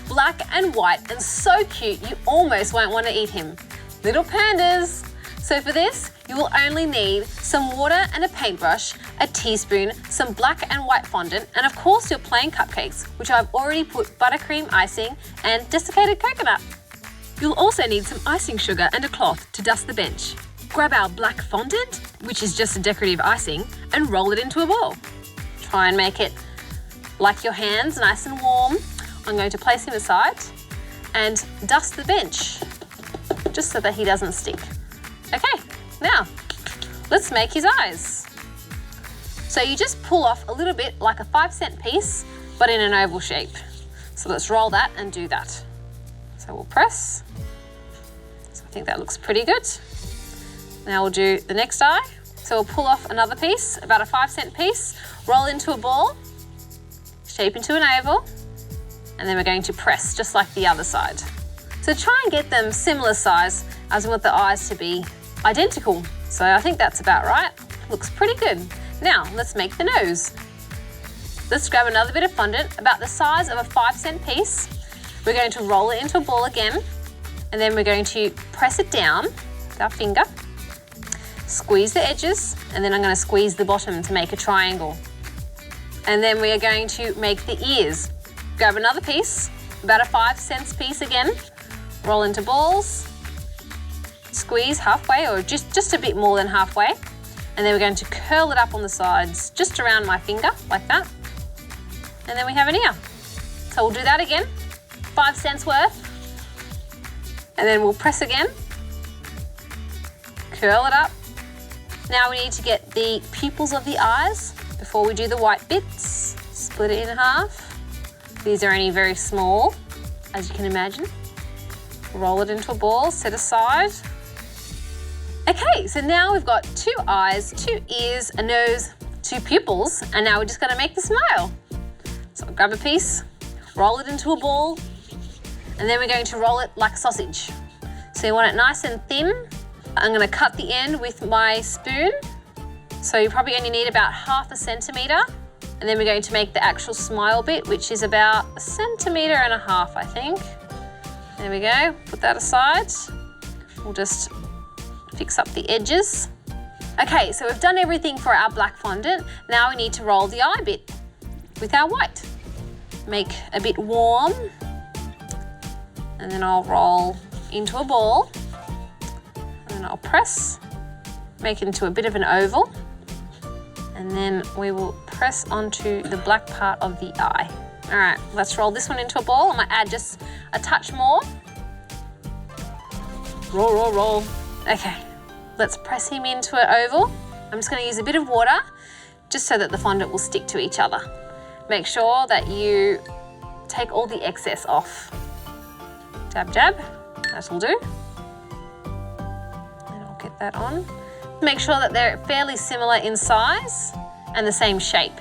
black and white and so cute you almost won't want to eat him. Little pandas. So for this, you will only need some water and a paintbrush, a teaspoon, some black and white fondant, and of course your plain cupcakes, which I've already put buttercream icing and desiccated coconut. You'll also need some icing sugar and a cloth to dust the bench. Grab our black fondant, which is just a decorative icing, and roll it into a ball. Try and make it like your hands, nice and warm. I'm going to place him aside and dust the bench, just so that he doesn't stick. Okay, now let's make his eyes. So you just pull off a little bit like a 5-cent piece, but in an oval shape. So let's roll that and do that. So we'll press. So I think that looks pretty good. Now we'll do the next eye. So we'll pull off another piece, about a 5-cent piece, roll into a ball, shape into an oval, and then we're going to press just like the other side. So try and get them similar size as we want the eyes to be identical. So I think that's about right. Looks pretty good. Now let's make the nose. Let's grab another bit of fondant about the size of a 5-cent piece. We're going to roll it into a ball again, and then we're going to press it down with our finger, squeeze the edges, and then I'm going to squeeze the bottom to make a triangle. And then we are going to make the ears. Grab another piece, about a 5-cent piece again, roll into balls, squeeze halfway or just a bit more than halfway, and then we're going to curl it up on the sides, just around my finger, like that. And then we have an ear. So we'll do that again, 5 cents worth, and then we'll press again, curl it up. Now we need to get the pupils of the eyes before we do the white bits. Split it in half. These are only very small, as you can imagine. Roll it into a ball, set aside. Okay, so now we've got 2 eyes, 2 ears, a nose, 2 pupils, and now we're just gonna make the smile. So I'll grab a piece, roll it into a ball, and then we're going to roll it like a sausage. So you want it nice and thin. I'm gonna cut the end with my spoon. So you probably only need about 1/2 centimetre. And then we're going to make the actual smile bit, which is about 1.5 centimetres, I think. There we go, put that aside. We'll just fix up the edges. Okay, so we've done everything for our black fondant. Now we need to roll the eye bit with our white. Make a bit warm. And then I'll roll into a ball. And then I'll press, make it into a bit of an oval. And then we will press onto the black part of the eye. All right, let's roll this one into a ball. I might add just a touch more. Roll, roll, roll. Okay, let's press him into an oval. I'm just gonna use a bit of water just so that the fondant will stick to each other. Make sure that you take all the excess off. Dab, dab, that'll do. And I'll get that on. Make sure that they're fairly similar in size and the same shape.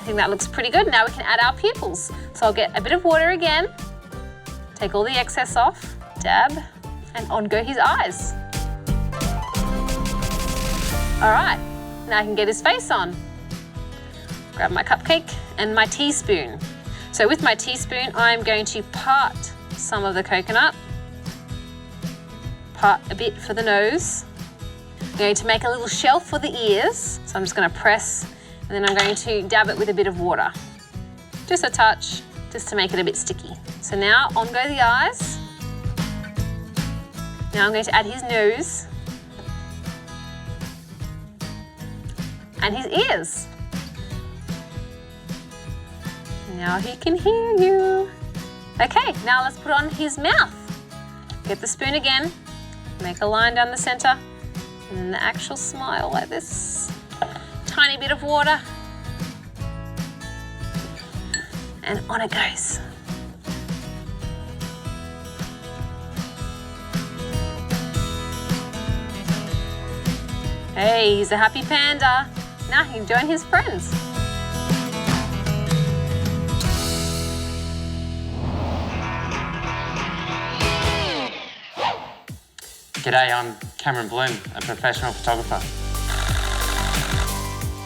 I think that looks pretty good. Now we can add our pupils. So I'll get a bit of water again, take all the excess off, dab, and on go his eyes. All right, now I can get his face on. Grab my cupcake and my teaspoon. So with my teaspoon, I'm going to part some of the coconut, part a bit for the nose. I'm going to make a little shelf for the ears. So I'm just going to press, and then I'm going to dab it with a bit of water. Just a touch, just to make it a bit sticky. So now on go the eyes. Now I'm going to add his nose and his ears. Now he can hear you. Okay, now let's put on his mouth. Get the spoon again, make a line down the center, and then the actual smile like this. Tiny bit of water, and on it goes. Hey, he's a happy panda. Now he can join his friends. G'day, I'm Cameron Bloom, a professional photographer.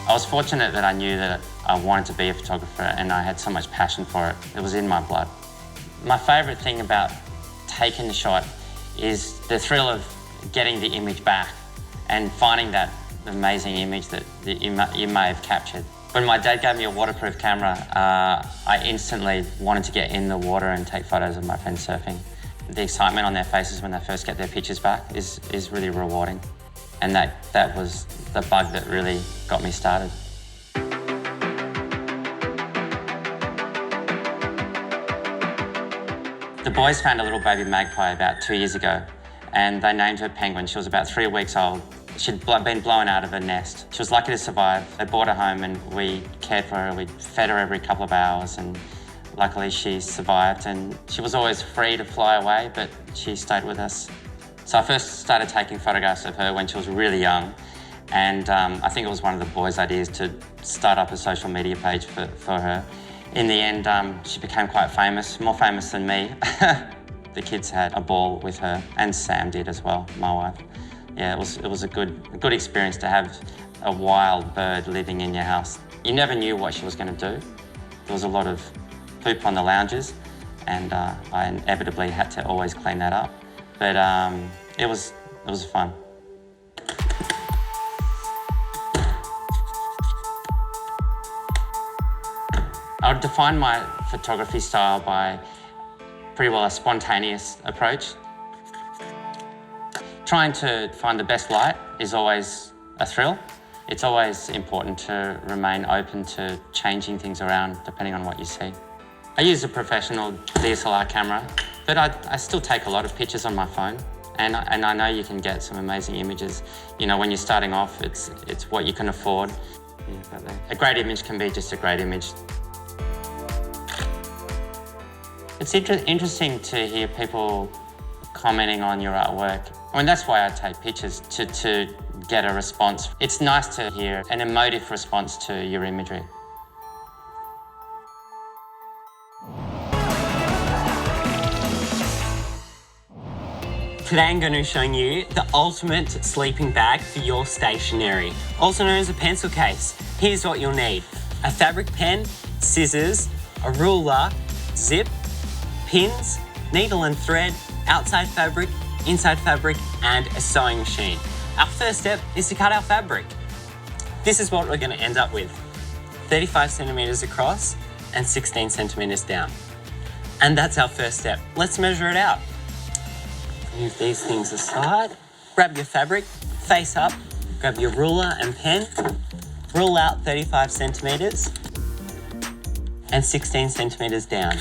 I was fortunate that I knew that I wanted to be a photographer and I had so much passion for it. It was in my blood. My favourite thing about taking the shot is the thrill of getting the image back and finding that amazing image that you may have captured. When my dad gave me a waterproof camera, I instantly wanted to get in the water and take photos of my friends surfing. The excitement on their faces when they first get their pictures back is really rewarding. And that was the bug that really got me started. The boys found a little baby magpie about 2 years ago, and they named her Penguin. She was about 3 weeks old. She'd been blown out of her nest. She was lucky to survive. They brought her home and we cared for her. We fed her every couple of hours, and luckily she survived, and she was always free to fly away, but she stayed with us. So I first started taking photographs of her when she was really young, and I think it was one of the boys' ideas to start up a social media page for her. In the end, she became quite famous, more famous than me. The kids had a ball with her, and Sam did as well, my wife. Yeah, it was a good experience to have a wild bird living in your house. You never knew what she was going to do. There was a lot of poop on the lounges, and I inevitably had to always clean that up. But it was fun. I would define my photography style by pretty well a spontaneous approach. Trying to find the best light is always a thrill. It's always important to remain open to changing things around depending on what you see. I use a professional DSLR camera, but I still take a lot of pictures on my phone, and I know you can get some amazing images. You know, when you're starting off, it's what you can afford. Yeah, a great image can be just a great image. It's interesting to hear people commenting on your artwork. I mean, that's why I take pictures, to get a response. It's nice to hear an emotive response to your imagery. Today I'm going to be showing you the ultimate sleeping bag for your stationery, also known as a pencil case. Here's what you'll need: a fabric pen, scissors, a ruler, zip, pins, needle and thread, outside fabric, inside fabric, and a sewing machine. Our first step is to cut our fabric. This is what we're going to end up with: 35 centimeters across and 16 centimeters down. And that's our first step. Let's measure it out. Move these things aside. Grab your fabric, face up, grab your ruler and pen, rule out 35 centimeters and 16 centimeters down.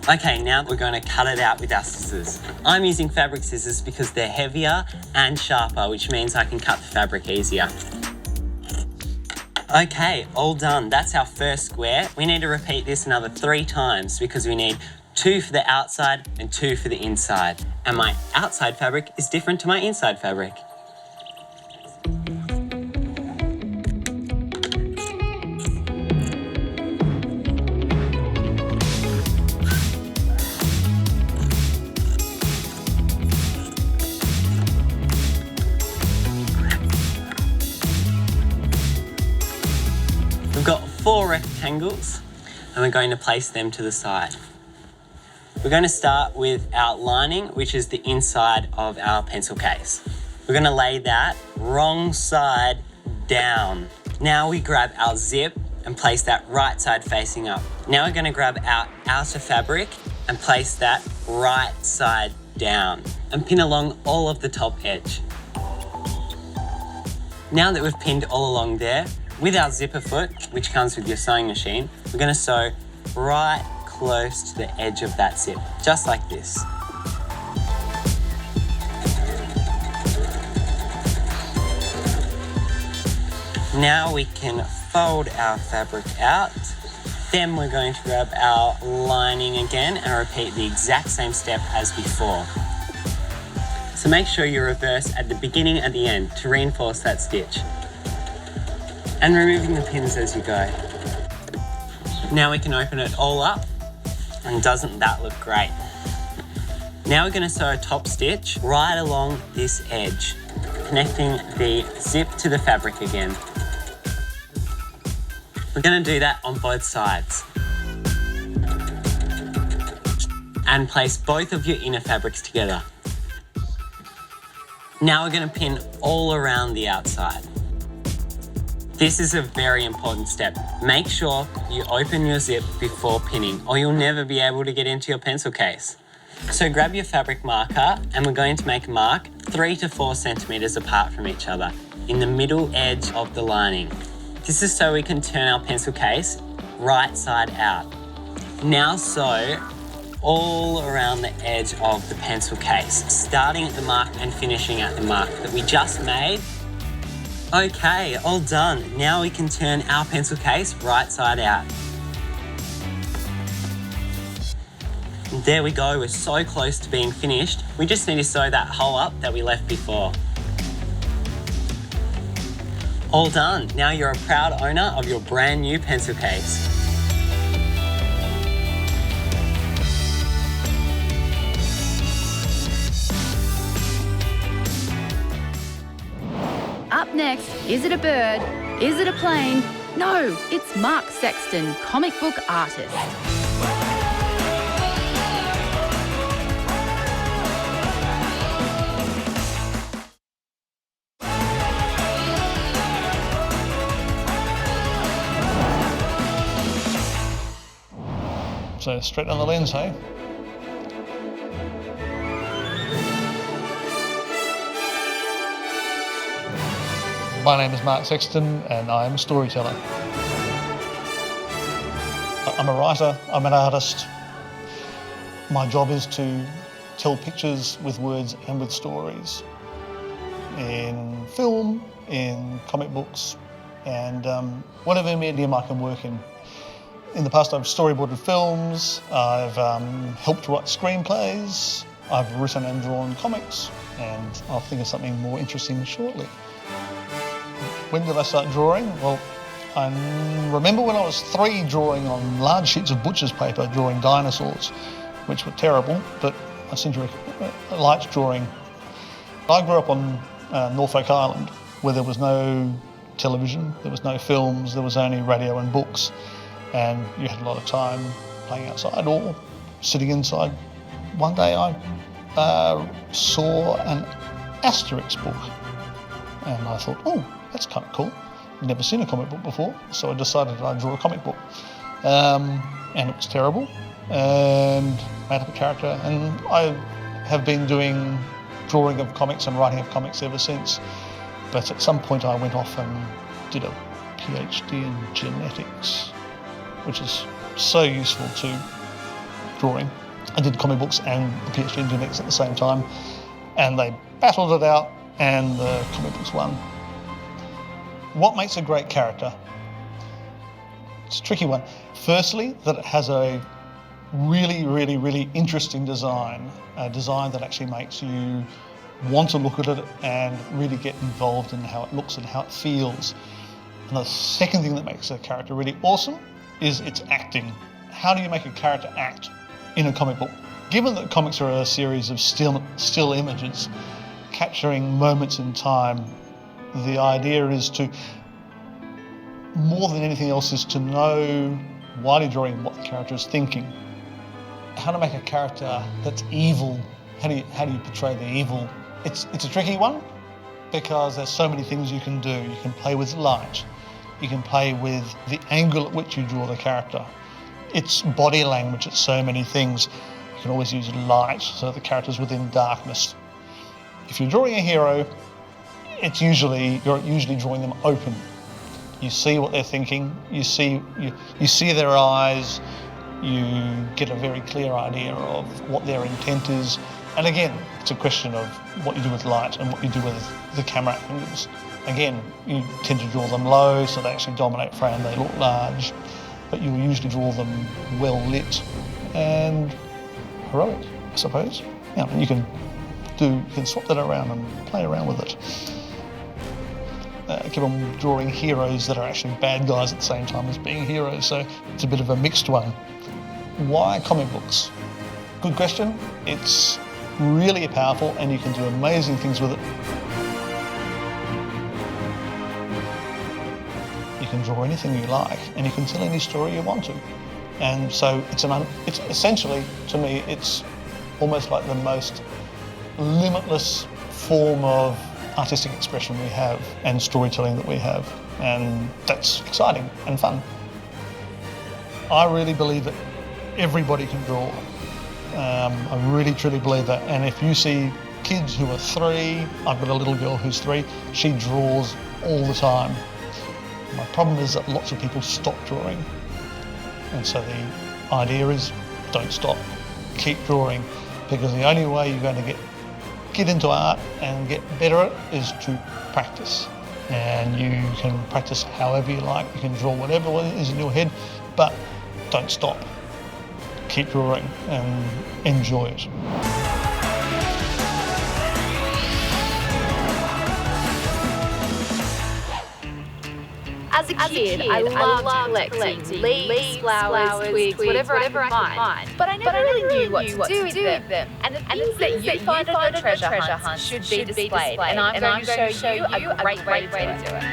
Okay, now we're going to cut it out with our scissors. I'm using fabric scissors because they're heavier and sharper, which means I can cut the fabric easier. Okay, all done. That's our first square. We need to repeat this another 3 times because we need 2 for the outside and 2 for the inside. And my outside fabric is different to my inside fabric. We've got 4 rectangles and we're going to place them to the side. We're going to start with our lining, which is the inside of our pencil case. We're going to lay that wrong side down. Now we grab our zip and place that right side facing up. Now we're going to grab our outer fabric and place that right side down and pin along all of the top edge. Now that we've pinned all along there, with our zipper foot, which comes with your sewing machine, we're going to sew right close to the edge of that zip, just like this. Now we can fold our fabric out. Then we're going to grab our lining again and repeat the exact same step as before. So make sure you reverse at the beginning and the end to reinforce that stitch. And removing the pins as you go. Now we can open it all up, and doesn't that look great? Now we're going to sew a top stitch right along this edge, connecting the zip to the fabric again. We're going to do that on both sides. and place both of your inner fabrics together. Now we're going to pin all around the outside. This is a very important step. Make sure you open your zip before pinning or you'll never be able to get into your pencil case. So grab your fabric marker and we're going to make a mark 3 to 4 centimetres apart from each other in the middle edge of the lining. This is so we can turn our pencil case right side out. Now sew all around the edge of the pencil case, starting at the mark and finishing at the mark that we just made. Okay, all done. Now we can turn our pencil case right side out. There we go, we're so close to being finished. We just need to sew that hole up that we left before. All done. Now you're a proud owner of your brand new pencil case. Up next, is it a bird? Is it a plane? No, it's Mark Sexton, comic book artist. So straight on the lens, hey? My name is Mark Sexton and I am a storyteller. I'm a writer, I'm an artist. My job is to tell pictures with words and with stories. In film, in comic books, and whatever medium I can work in. In the past I've storyboarded films, I've helped write screenplays, I've written and drawn comics, and I'll think of something more interesting shortly. When did I start drawing? Well, I remember when I was 3 drawing on large sheets of butcher's paper, drawing dinosaurs, which were terrible, but I seem to liked drawing. I grew up on Norfolk Island, where there was no television, there was no films, there was only radio and books. And you had a lot of time playing outside or sitting inside. One day I saw an Asterix book and I thought, oh, that's kind of cool. Never seen a comic book before, so I decided I'd draw a comic book. And it was terrible, and made up a character, and I have been doing drawing of comics and writing of comics ever since. But at some point I went off and did a PhD in genetics, which is so useful to drawing. I did comic books and a PhD in genetics at the same time, and they battled it out, and the comic books won. What makes a great character? It's a tricky one. Firstly, that it has a really interesting design, a design that actually makes you want to look at it and really get involved in how it looks and how it feels. And the second thing that makes a character really awesome is its acting. How do you make a character act in a comic book? Given that comics are a series of still images, capturing moments in time, the idea is to, more than anything else, is to know, while you're drawing, what the character is thinking. How to make a character that's evil, how do you portray the evil? It's a tricky one, because there's so many things you can do. You can play with light, you can play with the angle at which you draw the character. It's body language, it's so many things. You can always use light, so the character's within darkness. If you're drawing a hero, you're usually drawing them open. You see what they're thinking, you see their eyes, you get a very clear idea of what their intent is. And again, it's a question of what you do with light and what you do with the camera angles. Again, you tend to draw them low, so they actually dominate frame, they look large, but you'll usually draw them well lit and heroic, I suppose. Yeah, you can swap that around and play around with it. Keep on drawing heroes that are actually bad guys at the same time as being heroes, so it's a bit of a mixed one. Why comic books? Good question. It's really powerful and you can do amazing things with it. You can draw anything you like and you can tell any story you want to. And so it's essentially, to me, it's almost like the most limitless form of artistic expression we have and storytelling that we have. And that's exciting and fun. I really believe that everybody can draw. I really, truly believe that. And if you see kids who are 3, I've got a little girl who's 3, she draws all the time. My problem is that lots of people stop drawing. And so the idea is, don't stop, keep drawing, because the only way you're going to get into art and get better at it is to practice. And you can practice however you like, you can draw whatever is in your head, but don't stop. Keep drawing and enjoy it. As a kid, I loved collecting leaves, flowers, twigs, whatever I could find. But I never really knew what to do with them. And the things that you find on a treasure hunt should be displayed. And I'm going to show you a great way to do it.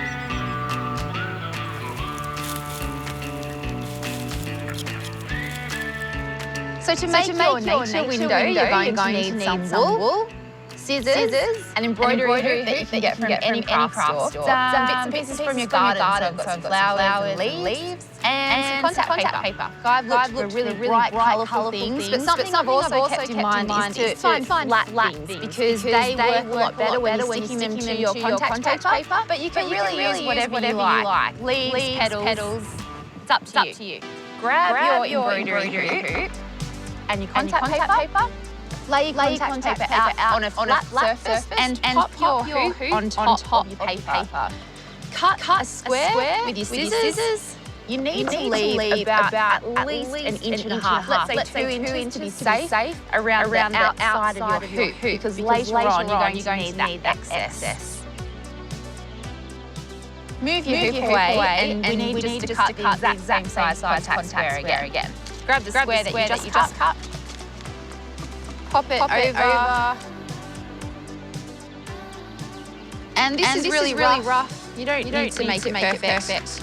So to make your nature window, you're going to need some wool, scissors, an embroidery hoop that you can get from any craft store, some bits and pieces from your garden, so flowers and leaves, and some contact paper. I've looked for really bright, colourful things, but something I've also kept in mind is to find flat things, because they work a lot better when you're sticking them to your contact paper, but you can really use whatever you like. Leaves, petals, it's up to you. Grab your embroidery hoop and your contact paper. Lay your contact paper out on a flat surface and pop your hoop on top of your paper. Cut a square with your scissors. You need to leave about at least an inch and a half. Let's say 2 inches to be safe around the outside of your hoop, because later on you're going to need that excess. Move your hoop away, and we need to cut the exact same size contact square again. Grab the square that you just cut. Pop it over. And this is really rough. You don't need to make it perfect.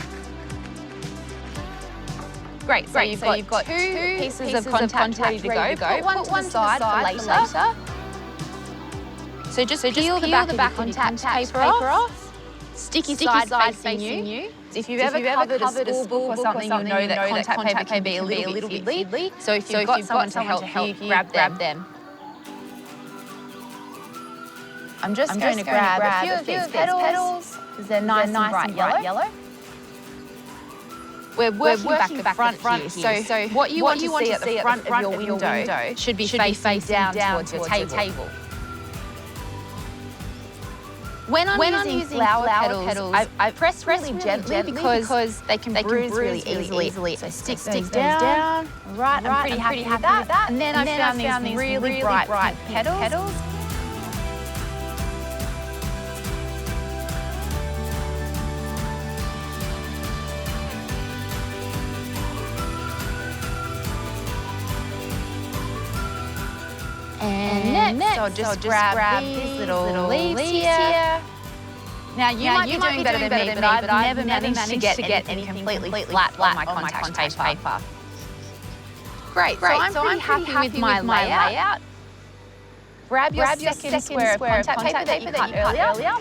Great, so you've got two pieces of contact ready to go. Put one to the side for later. So just peel the back of the contact paper off. Sticky side facing you. If you've ever covered a school book or something, you'll know that contact paper can be a little bit fiddly. So if you've got someone to help you, grab them. I'm just going to grab a few of these petals, because they're nice and bright yellow. We're working back to front here. So what you want to see at the front of your window should be facing down towards your table. When I'm using flower petals, I press really gently because they can bruise really easily. So stick down. Right, I'm pretty happy with that. And then I found these really bright petals. And next, I'll just grab these little leaves here. Now, you might be doing better than me, but I've never managed to get anything completely flat on my contact paper. Great, so I'm pretty happy with my layout. Grab your second square of contact paper that you cut earlier.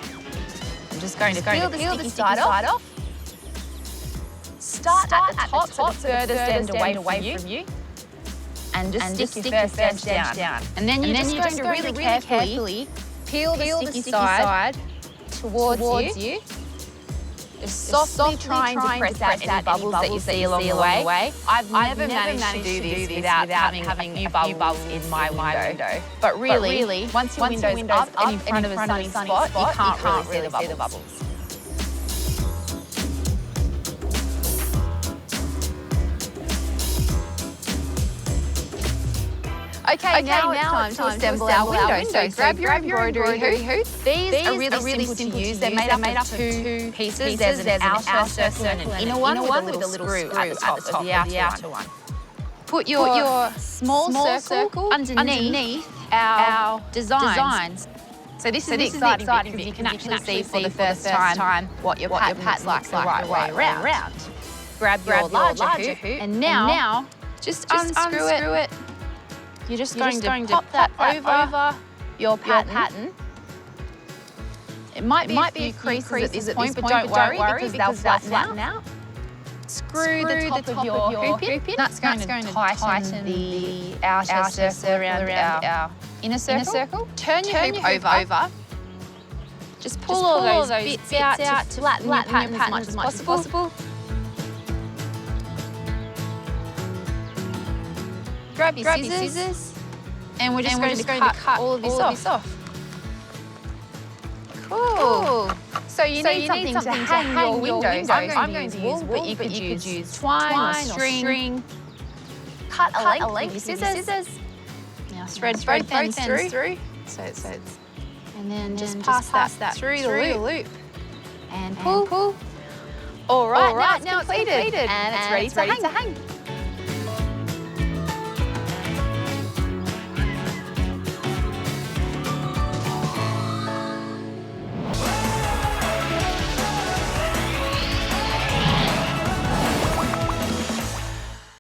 I'm just going to peel the sticky side off. Start at the top, so the furthest end away from you. And just stick your first edge down. And then you're just going to really carefully peel the sticky side towards you. Just softly trying to press out any bubbles that you see along the way. I've never managed to do this without having a few bubbles in my window. But really, once your window's up and in front of a sunny spot, you can't really see the bubbles. Okay, now it's time to assemble our window. So grab your embroidery hoop. These are really simple to use. They're made up of two pieces. There's an outer circle and an inner one with a little screw at the top of the outer one. Put your small circle underneath our designs. So this is the exciting bit, because you can actually see for the first time what your pattern looks like the right way around. grab your larger hoop, and now just unscrew it. You're just going to pop that over your pattern. It might be a few creases at this point, but don't worry because they'll flatten out. Screw the top of your hoop in. That's going to tighten the outer circle around our inner circle. Turn your hoop over. Just pull all those bits out to flatten your pattern as much as possible. Grab your scissors, and we're just going to cut all of this off. Cool. So you need something to hang your windows. I'm going to use wool, but you could use twine or string. Cut a length with your scissors. Now thread both ends through. So it's, and then just pass that through the loop. And pull. All right, now it's completed and it's ready to hang.